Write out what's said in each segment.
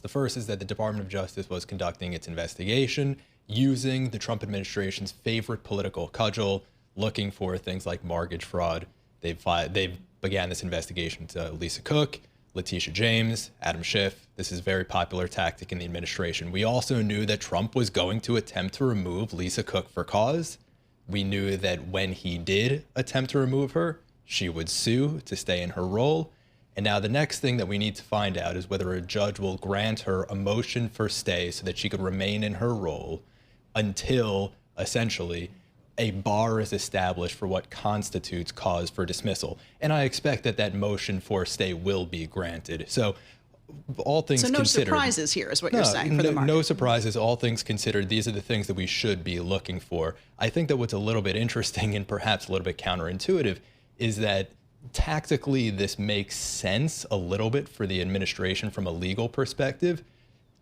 The first is that the Department of Justice was conducting its investigation using the Trump administration's favorite political cudgel, looking for things like mortgage fraud. They've began this investigation to Lisa Cook, Letitia James, Adam Schiff. This is a very popular tactic in the administration. We also knew that Trump was going to attempt to remove Lisa Cook for cause. We knew that when he did attempt to remove her, she would sue to stay in her role. And now the next thing that we need to find out is whether a judge will grant her a motion for stay so that she could remain in her role until, essentially, a bar is established for what constitutes cause for dismissal. And I expect that that motion for stay will be granted. So all things considered... So no surprises here is what you're saying for the market. No surprises. All things considered, these are the things that we should be looking for. I think that what's a little bit interesting and perhaps a little bit counterintuitive is that tactically, this makes sense a little bit for the administration from a legal perspective.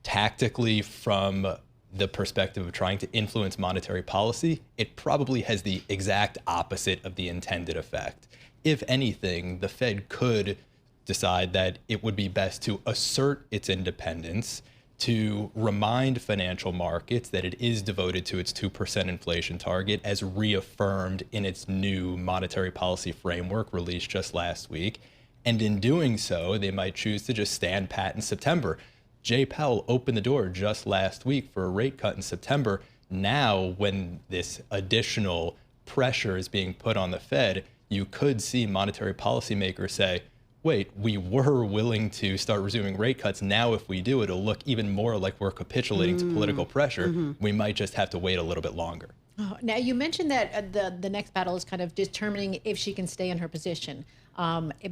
Tactically, from the perspective of trying to influence monetary policy, it probably has the exact opposite of the intended effect. If anything, the Fed could decide that it would be best to assert its independence, to remind financial markets that it is devoted to its 2% inflation target as reaffirmed in its new monetary policy framework released just last week. And in doing so, they might choose to just stand pat in September. Jay Powell opened the door just last week for a rate cut in September. Now, when this additional pressure is being put on the Fed, you could see monetary policymakers say, wait, we were willing to start resuming rate cuts. Now, if we do, it'll look even more like we're capitulating to political pressure. We might just have to wait a little bit longer. Oh, now, you mentioned that the next battle is kind of determining if she can stay in her position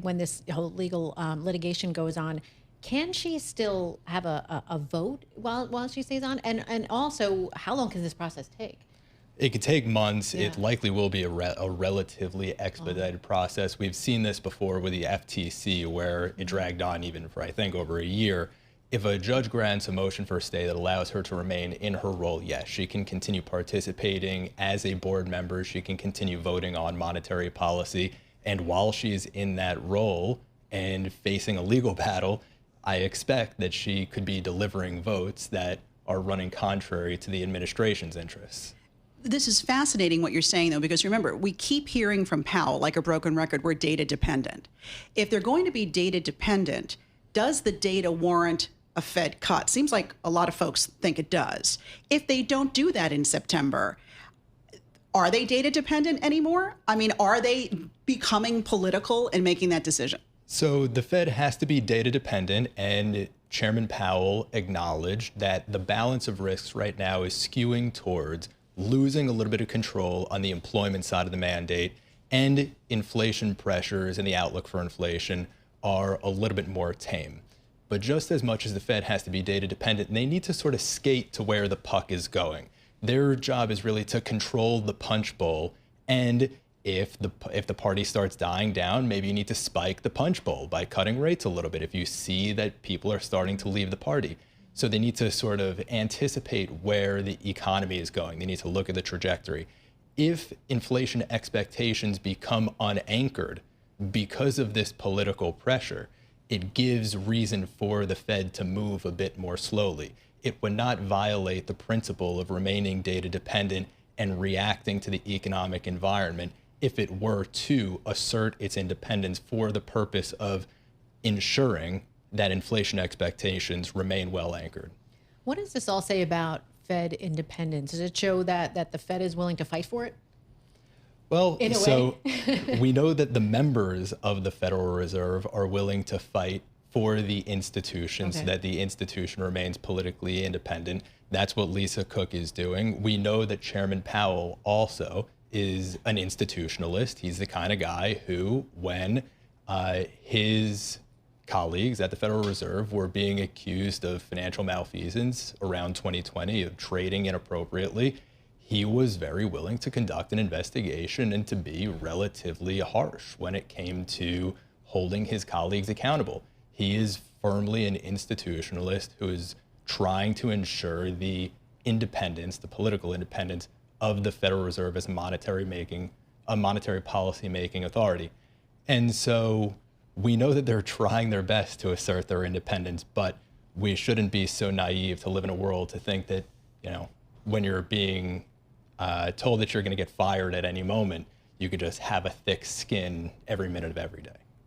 when this whole legal litigation goes on. Can she still have a vote while she stays on? And also, how long can this process take? It could take months. Yeah. It likely will be a relatively expedited process. We've seen this before with the FTC, where it dragged on even for, I think, over a year. If a judge grants a motion for a stay that allows her to remain in her role, yes, she can continue participating as a board member. She can continue voting on monetary policy. And while she's in that role and facing a legal battle, I expect that she could be delivering votes that are running contrary to the administration's interests. This is fascinating what you're saying, though, because remember, we keep hearing from Powell, like a broken record, we're data dependent. If they're going to be data dependent, does the data warrant a Fed cut? Seems like a lot of folks think it does. If they don't do that in September, are they data dependent anymore? I mean, are they becoming political in making that decision? So the Fed has to be data dependent, and Chairman Powell acknowledged that the balance of risks right now is skewing towards losing a little bit of control on the employment side of the mandate, and inflation pressures and the outlook for inflation are a little bit more tame. But just as much as the Fed has to be data dependent, they need to sort of skate to where the puck is going. Their job is really to control the punch bowl, and if the party starts dying down, maybe you need to spike the punch bowl by cutting rates a little bit if you see that people are starting to leave the party. So they need to sort of anticipate where the economy is going. They need to look at the trajectory. If inflation expectations become unanchored because of this political pressure, it gives reason for the Fed to move a bit more slowly. It would not violate the principle of remaining data dependent and reacting to the economic environment if it were to assert its independence for the purpose of ensuring that inflation expectations remain well anchored. What does this all say about Fed independence? Does it show that the Fed is willing to fight for it? Well, so we know that the members of the Federal Reserve are willing to fight for the institution so that the institution remains politically independent. That's what Lisa Cook is doing. We know that Chairman Powell also is an institutionalist. He's the kind of guy who, when his colleagues at the Federal Reserve were being accused of financial malfeasance around 2020, of trading inappropriately, he was very willing to conduct an investigation and to be relatively harsh when it came to holding his colleagues accountable. He is firmly an institutionalist who is trying to ensure the independence, the political independence of the Federal Reserve as a monetary policy making authority. And so we know that they're trying their best to assert their independence, but we shouldn't be so naive to live in a world to think that, you know, when you're being told that you're going to get fired at any moment, you could just have a thick skin every minute of every day.